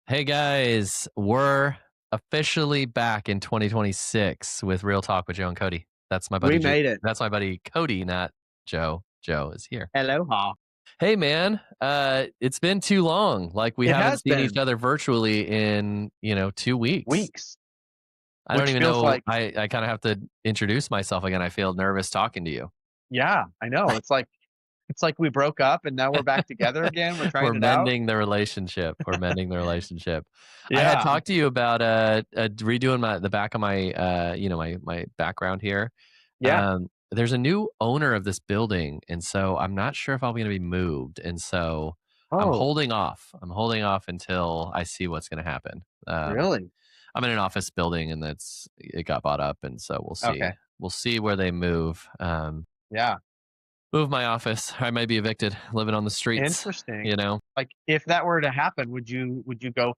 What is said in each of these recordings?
Hey guys, we're officially back in 2026 with Real Talk with Joe and Cody. That's my buddy. We made it. That's my buddy Cody, not Joe. Joe is here. Aloha. Hey man, it's been too long. Like we It haven't has seen each been other virtually in 2 weeks. weeks, I don't which even feels know. like, I kind of have to introduce myself again. I feel nervous talking to you. yeah, I know. It's like we broke up and now we're back together again. We're We're trying it out. mending the relationship. We're mending the relationship. I had Yeah. talked to you about redoing the back of my my background here. Yeah. There's a new owner of this building, and so I'm not sure if I'm going to be moved, and so I'm Oh, holding off. I'm holding off until I see what's going to happen. really? I'm in an office building, and it got bought up, and so we'll see. Okay. We'll see where they move. Yeah. Move my office. I might be evicted, living on the streets. Interesting. You know. Like if that were to happen, would you go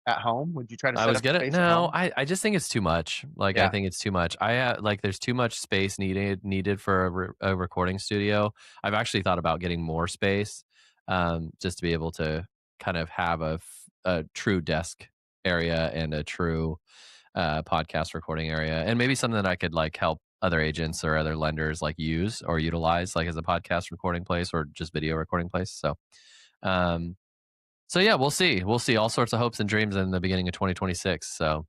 at home? Would you try to I set was up a gonna space at no, home? I just think it's too much. Like I Yeah. think it's too much. Like there's too much space needed for a recording studio. I've actually thought about getting more space, just to be able to kind of have a true desk area and a true podcast recording area, and maybe something that I could like help other agents or other lenders like use or utilize like as a podcast recording place or just video recording place. Um, so yeah, we'll see. We'll see all sorts of hopes and dreams in the beginning of 2026. So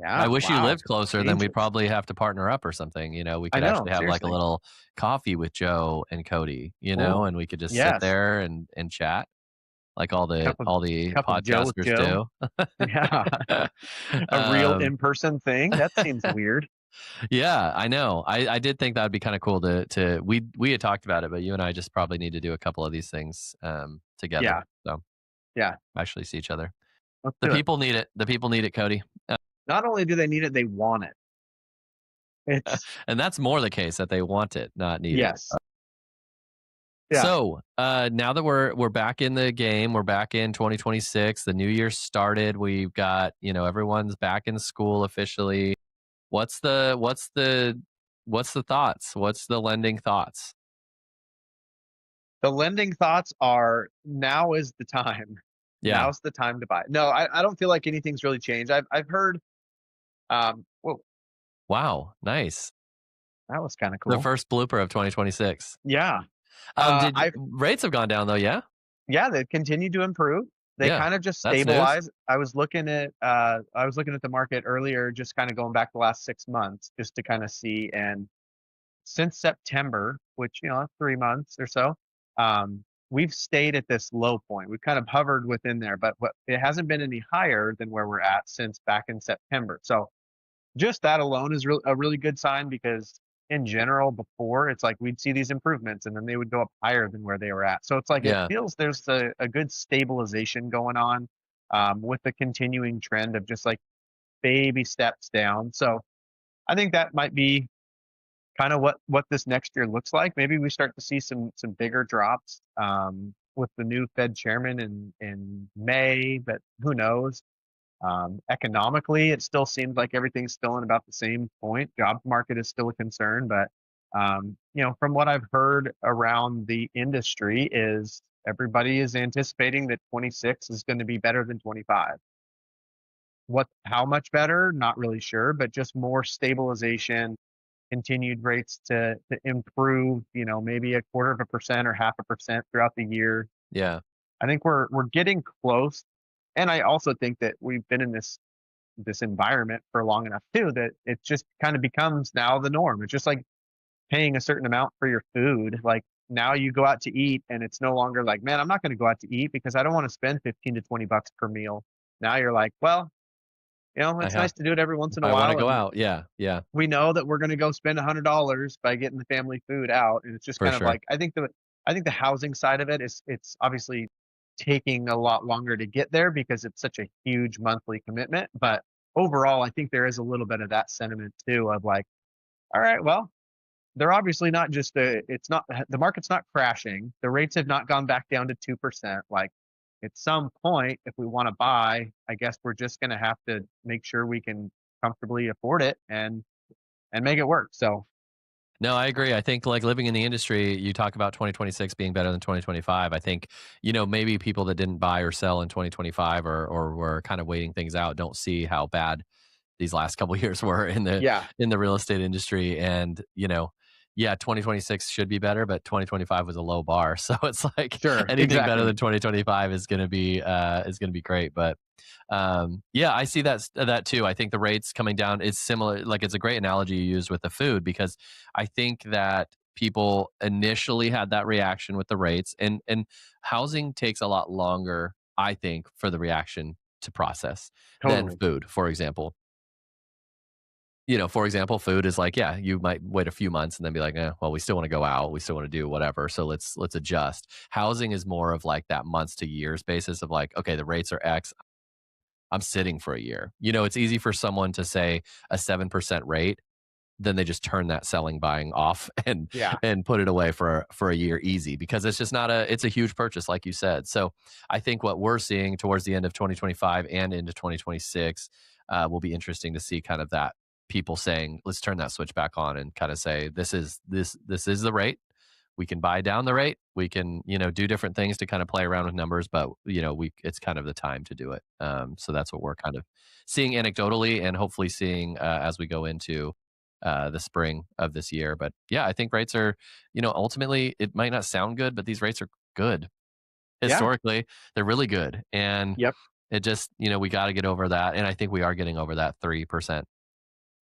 I Yeah. wish you Wow. lived closer, then we'd Changes. probably have to partner up or something. We I could know. actually have like a Seriously. little coffee with Joe and Cody, Oh, and we could just sit yes. there and chat like all the Cup of all the cup of Joe with podcasters Joe. do. Yeah. A real um, in-person thing. That seems weird. yeah, I know. I did think that would be kind of cool to we had talked about it, but you and I just probably need to do a couple of these things together. Yeah. So Yeah. actually see each other. Let's The do it. people need it. The people need it, Cody. Not only do they need it, they want it. It's And that's more the case that they want it, not need it. yes. Yeah. So now that we're back in the game, we're back in 2026. The new year started. We've got everyone's back in school officially. What's the thoughts? What's the lending thoughts? The lending thoughts are now is the time. Yeah. Now's the time to buy. No, I don't feel like anything's really changed. I've heard well, Wow. Nice. that was kind of The cool. first blooper of 2026. Yeah. Did I've rates have gone down though? Yeah. yeah, they continue to improve. They Yeah. kind of just That's news. stabilize. I was looking at the market earlier, just kind of going back the last 6 months just to kind of see. And since September, which, 3 months or so, we've stayed at this low point. We've kind of hovered within there, but it hasn't been any higher than where we're at since back in September. So just that alone is a really good sign because in general, before it's like we'd see these improvements and then they would go up higher than where they were at. So it's like it Yeah. feels there's a good stabilization going on with the continuing trend of just like baby steps down. So I think that might be kind of what this next year looks like. Maybe we start to see some bigger drops with the new Fed chairman in May, but who knows? Economically, it still seems like everything's still in about the same point. Job market is still a concern, but from what I've heard around the industry, is everybody is anticipating that 26 is going to be better than 25. How much better? Not really sure, but just more stabilization, continued rates to improve, maybe 1/4% or 0.5% throughout the year. Yeah. I think we're getting close. And I also think that we've been in this environment for long enough too that it just kind of becomes now the norm. It's just like paying a certain amount for your food. Like now you go out to eat and it's no longer like, man, I'm not going to go out to eat because I don't want to spend 15 to 20 bucks per meal. Now you're like, well, I it's have. nice to do it every once If in a I want to while. go And out. Yeah. Yeah. we know that we're going to go spend $100 by getting the family food out. And it's just For kind of sure. like, I think the housing side of it it's obviously taking a lot longer to get there because it's such a huge monthly commitment. But overall, I think there is a little bit of that sentiment too of like, all right, well, they're obviously not just it's not the market's not crashing. The rates have not gone back down to 2%. Like at some point, if we want to buy, I guess we're just going to have to make sure we can comfortably afford it and make it work. So No, I agree. I think like living in the industry, you talk about 2026 being better than 2025. I think, maybe people that didn't buy or sell in 2025 or were kind of waiting things out don't see how bad these last couple years were Yeah, in the real estate industry. And, yeah, 2026 should be better, but 2025 was a low bar. So it's like sure, anything better exactly. than 2025 is going to be great. But yeah, I see that too. I think the rates coming down is similar. Like it's a great analogy you use with the food because I think that people initially had that reaction with the rates, and housing takes a lot longer, I think, for the reaction to process than Totally. food, for example. For example, food is like, yeah, you might wait a few months and then be like, well, we still want to go out, we still want to do whatever, so let's adjust. Housing is more of like that months to years basis of like, okay, the rates are X, I'm sitting for a year. It's easy for someone to say a 7% rate, then they just turn that selling buying off and Yeah, put it away for a year easy because it's just not it's a huge purchase like you said. So I think what we're seeing towards the end of 2025 and into 2026 will be interesting to see kind of that people saying let's turn that switch back on and kind of say this is the rate. We can buy down the rate. We can, do different things to kind of play around with numbers, but we it's kind of the time to do it. So that's what we're kind of seeing anecdotally, and hopefully seeing as we go into the spring of this year. But yeah, I think rates are, ultimately it might not sound good, but these rates are good. yeah, Historically, they're really good, and yep, it just, we got to get over that, and I think we are getting over that 3%.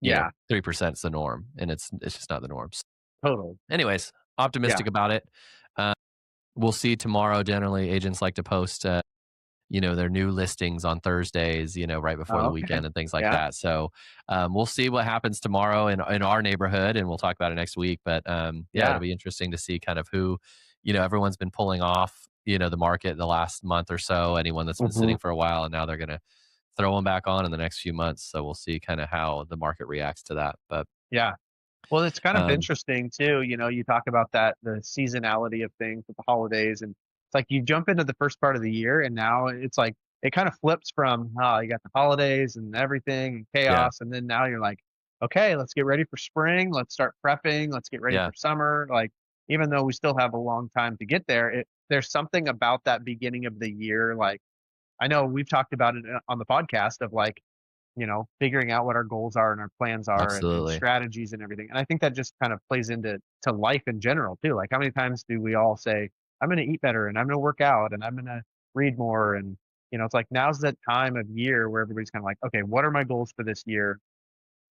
yeah, 3% is the norm, and it's just not the norms. totally. Anyways, Yeah. optimistic about it. Uh, we'll see tomorrow. Generally, agents like to post, their new listings on Thursdays, right before the Oh, okay. weekend and things like Yeah, that. So we'll see what happens tomorrow in our neighborhood, and we'll talk about it next week. But yeah, it'll yeah. be interesting to see kind of who, everyone's been pulling off, the market the last month or so. Anyone that's been Mhm. sitting for a while, and now they're going to throw them back on in the next few months. So we'll see kind of how the market reacts to that. But Yeah. Well, it's kind of um, interesting too, you talk about that, the seasonality of things with the holidays, and it's like you jump into the first part of the year and now it's like it kind of flips from, oh, you got the holidays and everything and yeah, chaos, and then now you're like, okay, let's get ready for spring, let's start prepping, let's get ready yeah, for summer. Like, even though we still have a long time to get there, there's something about that beginning of the year. Like, I know we've talked about it on the podcast of like, figuring out what our goals are and our plans are, and absolutely. strategies and everything. And I think that just kind of plays into life in general too. Like, how many times do we all say, I'm going to eat better and I'm going to work out and I'm going to read more? And, it's like now's that time of year where everybody's kind of like, okay, what are my goals for this year?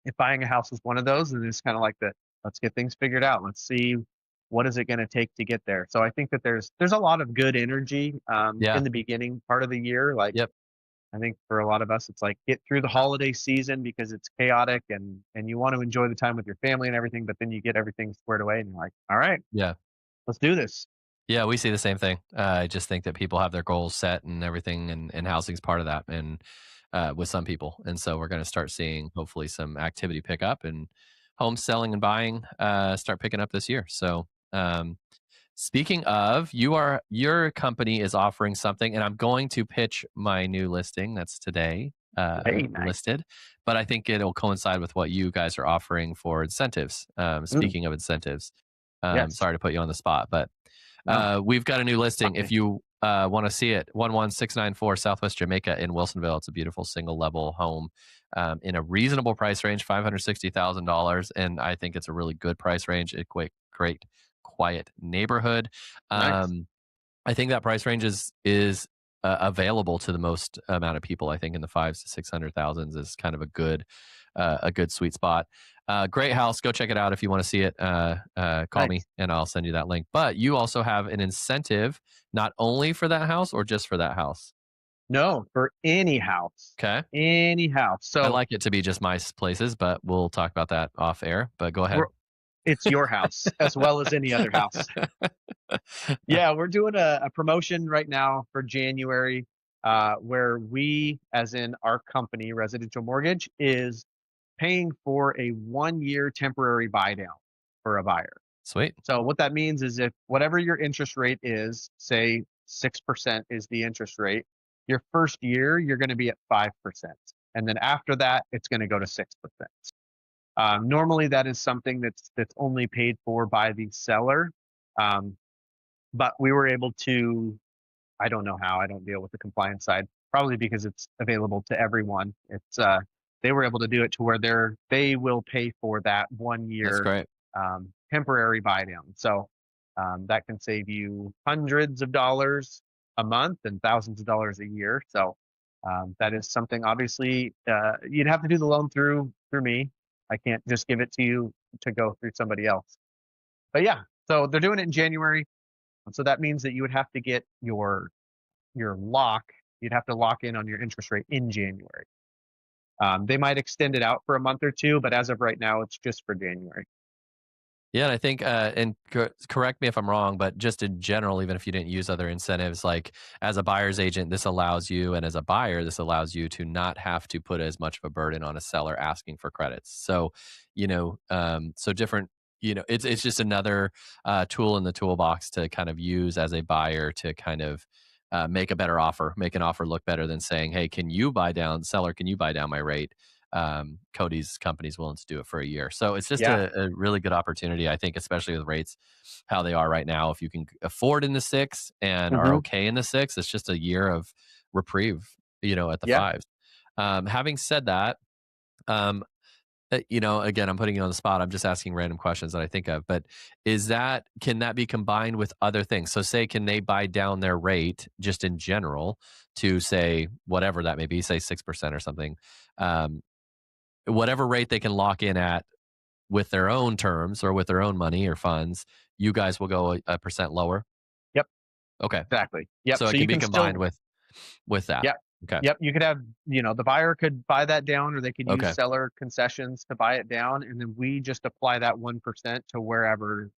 If buying a house is one of those, and it's kind of like let's get things figured out. Let's see what is it going to take to get there. So I think that there's a lot of good energy Yeah, in the beginning part of the year. Like, yep, I think for a lot of us, it's like get through the holiday season because it's chaotic, and you want to enjoy the time with your family and everything, but then you get everything squared away and you're like, all right, yeah. let's do this. Yeah, we see the same thing. I just think that people have their goals set and everything, and housing's part of that, and with some people, and so we're going to start seeing hopefully some activity pick up and home selling and buying start picking up this year. So, speaking of, your company is offering something, and I'm going to pitch my new listing that's today Hey, nice. listed, but I think it'll coincide with what you guys are offering for incentives. Mm, Speaking of incentives, yes. sorry to put you on the spot, but No. we've got a new listing. Talk to If me. you want to see it, 11694 Southwest Jamaica in Wilsonville. It's a beautiful single level home in a reasonable price range, $560,000. And I think it's a really good price range. A great, quiet neighborhood. Nice. Um, I think that price range is available to the most amount of people. I think in the fives to 600,000s is kind of a good sweet spot. Great house. Go check it out if you want to see it. Call me Nice. and I'll send you that link. But you also have an incentive, not only for that house or just for that house. No, for any house, Okay. any house. I So like it to be just my places, but we'll talk about that off air. But go we're, ahead. it's your house as well as any other house. Yeah, we're doing a promotion right now for January, where we, as in our company, Residential Mortgage, is paying for a 1 year temporary buy down for a buyer. Sweet. So what that means is if whatever your interest rate is, say 6% is the interest rate, your first year you're going to be at 5%. And then after that, it's going to go to 6%. Normally, that is something that's only paid for by the seller, um, but we were able to. I don't know how. I don't deal with the compliance side. Probably because it's available to everyone. They were able to do it to where they will pay for that one That's year great. temporary buy down. So that can save you hundreds of dollars a month and thousands of dollars a year. So that is something. Obviously, you'd have to do the loan through me. I can't just give it to you to go through somebody else. But yeah, so they're doing it in January. So that means that you would have to get your lock. You'd have to lock in on your interest rate in January. They might extend it out for a month or two, but as of right now, it's just for January. Yeah, and I think, correct me if I'm wrong, but just in general, even if you didn't use other incentives, like as a buyer's agent, this allows you, and as a buyer, this allows you to not have to put as much of a burden on a seller asking for credits. So, so different. It's just another tool in the toolbox to kind of use as a buyer to kind of make a better offer, make an offer look better than saying, "Hey, can you buy down, seller? Can you buy down my rate?" Cody's company's willing to do it for a year. So it's just Yeah. a really good opportunity, I think, especially with rates how they are right now. If you can afford in the six and are Hmm. okay in the six, it's just a year of reprieve, at the Yeah. fives. Having said that, um, again, I'm putting you on the spot. I'm just asking random questions that I think of. But can that be combined with other things? So, say, can they buy down their rate just in general to say whatever that may be, say 6% or something? Um, whatever rate they can lock in at with their own terms or with their own money or funds, you guys will go a percent lower. Yep. Okay. Exactly. Yep. So it So can you be can combined still. with that. Yep. Okay. Yep. You could have, the buyer could buy that down, or they could use Okay. seller concessions to buy it down, and then we just apply that 1% to wherever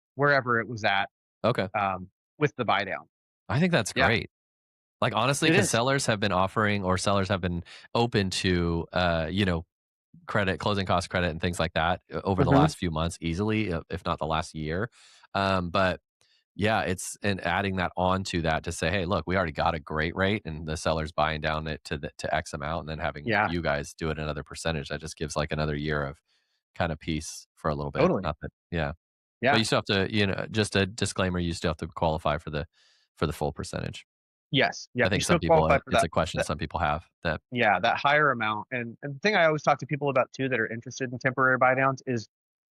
it was at, Okay. um, with the buy down. I think that's Yeah, great. Like, honestly, it because is. sellers have been offering, or sellers have been open to, credit, closing cost credit, and things like that over the Hmm. last few months, easily, if not the last year. But yeah, and adding that on to that to say, hey, look, we already got a great rate, and the seller's buying down it to X amount, and then having Yeah. you guys do it another percentage. That just gives like another year of kind of peace for a little bit. Totally. Not that, yeah, but Yeah. you still have to, just a disclaimer, you still have to qualify for the full percentage. Yes. I Yep. You think still some people, qualify for it's that. a question some people have that. Yeah, that higher amount. And the thing I always talk to people about too that are interested in temporary buy downs is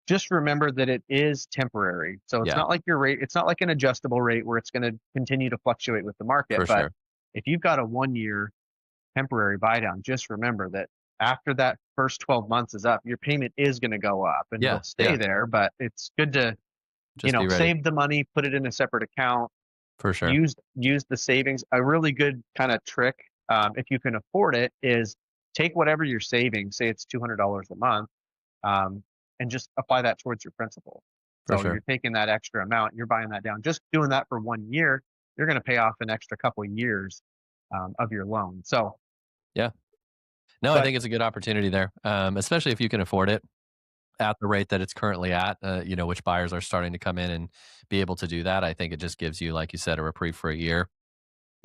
just remember that it is temporary. So it's Yeah, not like your rate, it's not like an adjustable rate where it's going to continue to fluctuate with the market. for But sure. if you've got a 1 year temporary buy down, just remember that after that first 12 months is up, your payment is going to go up and it'll Yeah, stay yeah, there. But it's good to, just be ready save the money, put it in a separate account, for sure. use the savings. A really good kind of trick, if you can afford it, is take whatever you're saving, say it's $200 a month, um, and just apply that towards your principal. For So sure. you're taking that extra amount, you're buying that down. Just doing that for 1 year, you're going to pay off an extra couple of years of your loan. So, Yeah. No, I but think it's a good opportunity there, especially if you can afford it at the rate that it's currently at, which buyers are starting to come in and be able to do that. I think it just gives you, like you said, a reprieve for a year.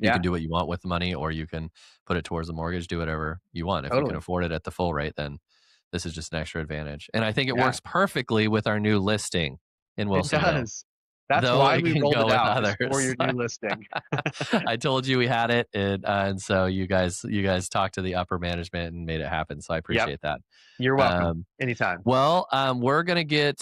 You can yeah, do what you want with the money, or you can put it towards the mortgage, do whatever you want. If you can totally, afford it at the full rate, then this is just an extra advantage. And I think it yeah, works perfectly with our new listing in it Wilsonville, does. That's though why it we can rolled go it with out, is for others. your new listing. I told you we had it, and so you guys talked to the upper management and made it happen. So I Yep, appreciate that. you're welcome. Um, Anytime. well, we're going to get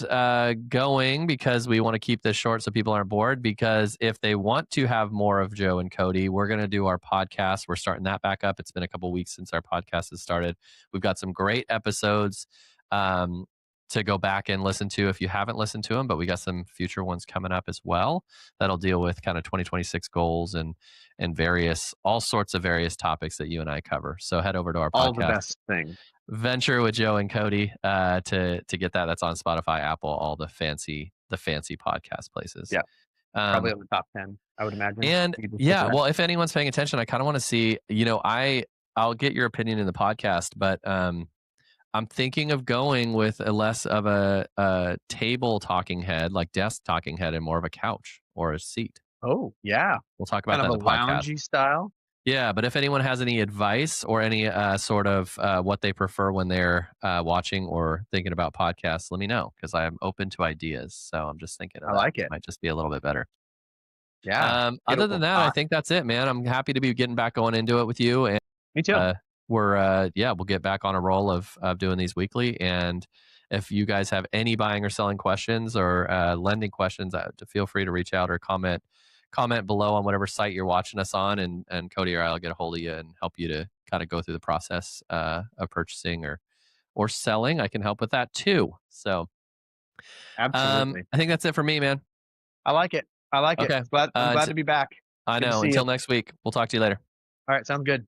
going because we want to keep this short so people aren't bored. Because if they want to have more of Joe and Cody, we're going to do our podcast. We're starting that back up. It's been a couple weeks since our podcast has started. We've got some great episodes um, to go back and listen to if you haven't listened to them, but we got some future ones coming up as well that'll deal with kind of 2026 goals and all sorts of various topics that you and I cover. So head over to our All the podcast, best things. Venture with Joe and Cody, to get that. That's on Spotify, Apple, all the fancy podcast places. Yeah, probably Um, on the top 10, I would imagine. and You just look yeah, at that. well, if anyone's paying attention, I kind of want to see. I'll get your opinion in the podcast, but I'm thinking of going with a less of a table talking head, like desk talking head, and more of a couch or a seat. Oh, yeah. We'll talk about Kind that of in a the podcast. loungy style? Yeah, but if anyone has any advice or any sort of what they prefer when they're watching or thinking about podcasts, let me know because I'm open to ideas. So I'm just thinking of I that. like it. Might just be a little bit better. Yeah. Other than that, I think that's it, man. I'm happy to be getting back going into it with you, and Me too. uh, we'll get back on a roll of doing these weekly. And if you guys have any buying or selling questions or lending questions, feel free to reach out or comment below on whatever site you're watching us on, and Cody or I'll get a hold of you and help you to kind of go through the process of purchasing or selling. I can help with that too. So Absolutely. I think that's it for me, man. I like it. I like it. Okay. I'm glad Uh, to be back. I Good to know. see you. Until next week, we'll talk to you later. All right, sounds good.